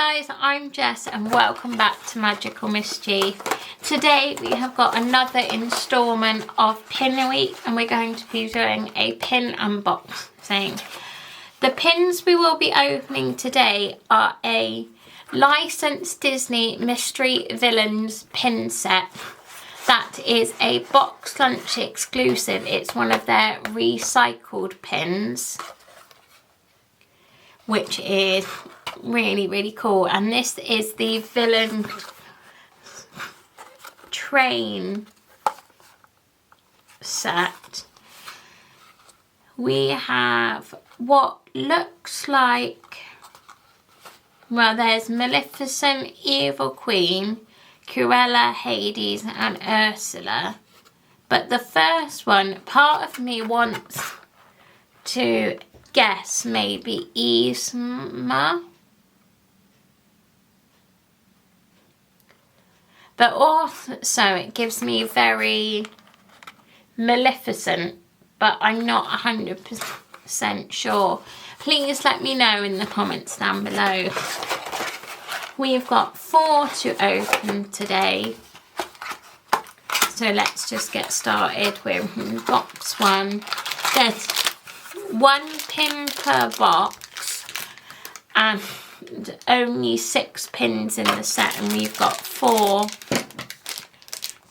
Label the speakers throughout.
Speaker 1: guys, I'm Jess and welcome back to Magical Mischief. Today we have got another instalment of Pin Week and we're going to be doing a pin unboxing. The pins we will be opening today are a licensed Disney Mystery Villains pin set. That is a Boxlunch exclusive. It's one of their recycled pins, which is really cool. And this is the Villains Train set. We have what looks like, well, there's Maleficent, Evil Queen, Cruella, Hades and Ursula. But the first one, part of me wants to guess maybe Yzma. But also it gives me very Maleficent, but I'm not 100% sure. Please let me know in the comments down below. We've got 4 to open today. So let's just get started with box 1. There's 1 pin per box and only 6 pins in the set, and we've got 4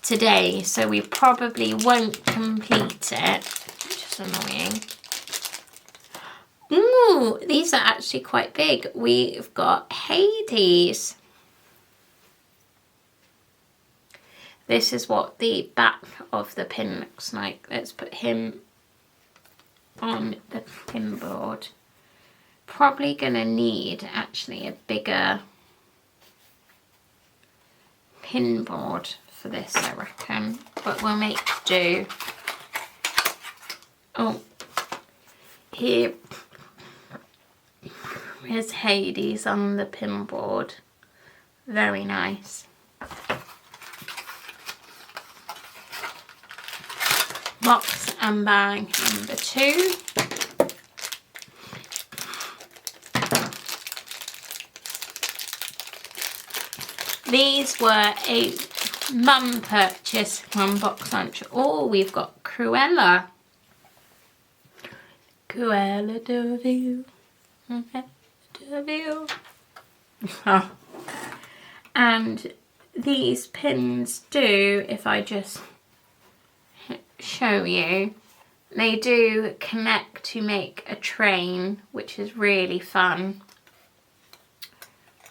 Speaker 1: today, so we probably won't complete it, which is annoying. Ooh, these are actually quite big. We've got Hades. This is what the back of the pin looks like. Let's put him on the pin board. Probably gonna need actually a bigger pin board for this, I reckon, but we'll make do. Oh, here is Hades on the pin board. Very nice. Box and bag number 2. These were a mum purchase from Boxlunch. Oh, we've got Cruella. Cruella de Vil. De Vil. Oh. And these pins do, if I just show you, they do connect to make a train, which is really fun.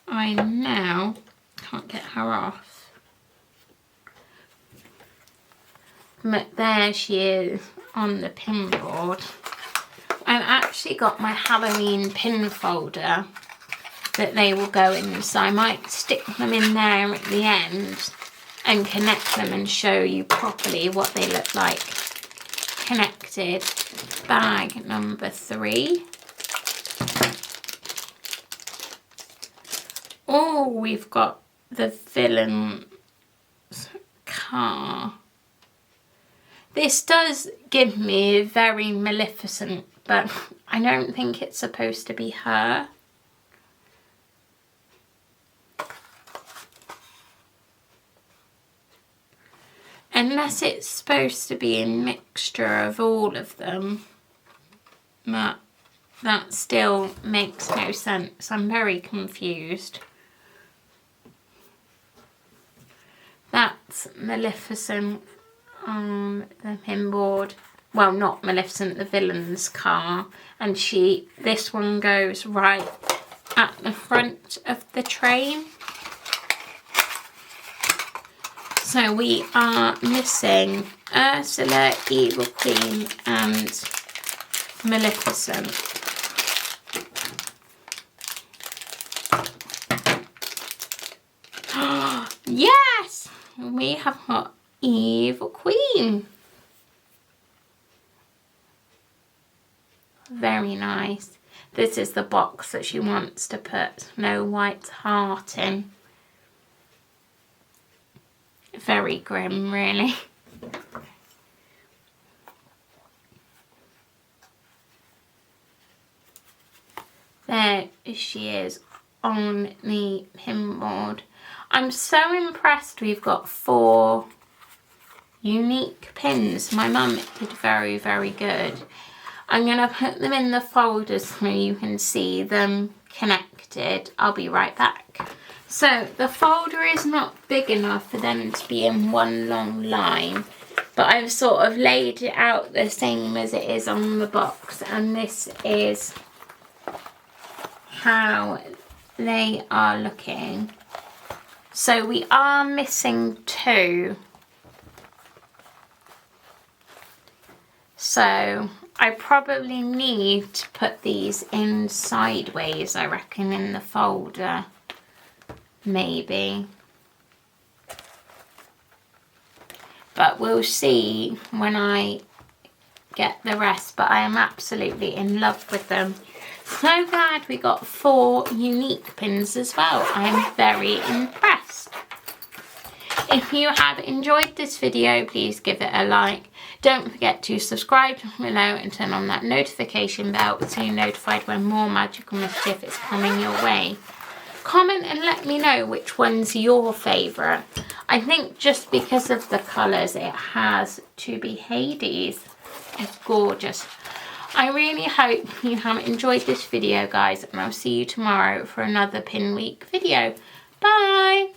Speaker 1: I now can't get her off, but there she is on the pin board. I've actually got my Halloween pin folder that they will go in, so I might stick them in there at the end and connect them and show you properly what they look like connected. Bag number 3. Oh, we've got the villain's car. This does give me very Maleficent, but I don't think it's supposed to be her. Unless it's supposed to be a mixture of all of them. But that still makes no sense. I'm very confused. That's Maleficent on the pin board. Well, not Maleficent, the villain's car. And this one goes right at the front of the train. So we are missing Ursula, Evil Queen and Maleficent. Yes! We have got Evil Queen. Very nice. This is the box that she wants to put Snow White's heart in. Very grim, really. There she is on the pin board. I'm so impressed we've got 4 unique pins. My mum did very, very good. I'm going to put them in the folder so you can see them connected. I'll be right back. So the folder is not big enough for them to be in one long line, but I've sort of laid it out the same as it is on the box, and this is how they are looking. So we are missing 2. So I probably need to put these in sideways, I reckon, in the folder. Maybe. But we'll see when I get the rest. But I am absolutely in love with them. So glad we got 4 unique pins as well. I'm very impressed. If you have enjoyed this video, please give it a like. Don't forget to subscribe below and turn on that notification bell so you're notified when more Magical Mischief is coming your way. Comment and let me know which one's your favourite. I think just because of the colours, it has to be Hades. It's gorgeous. I really hope you have enjoyed this video, guys, and I'll see you tomorrow for another Pin Week video. Bye!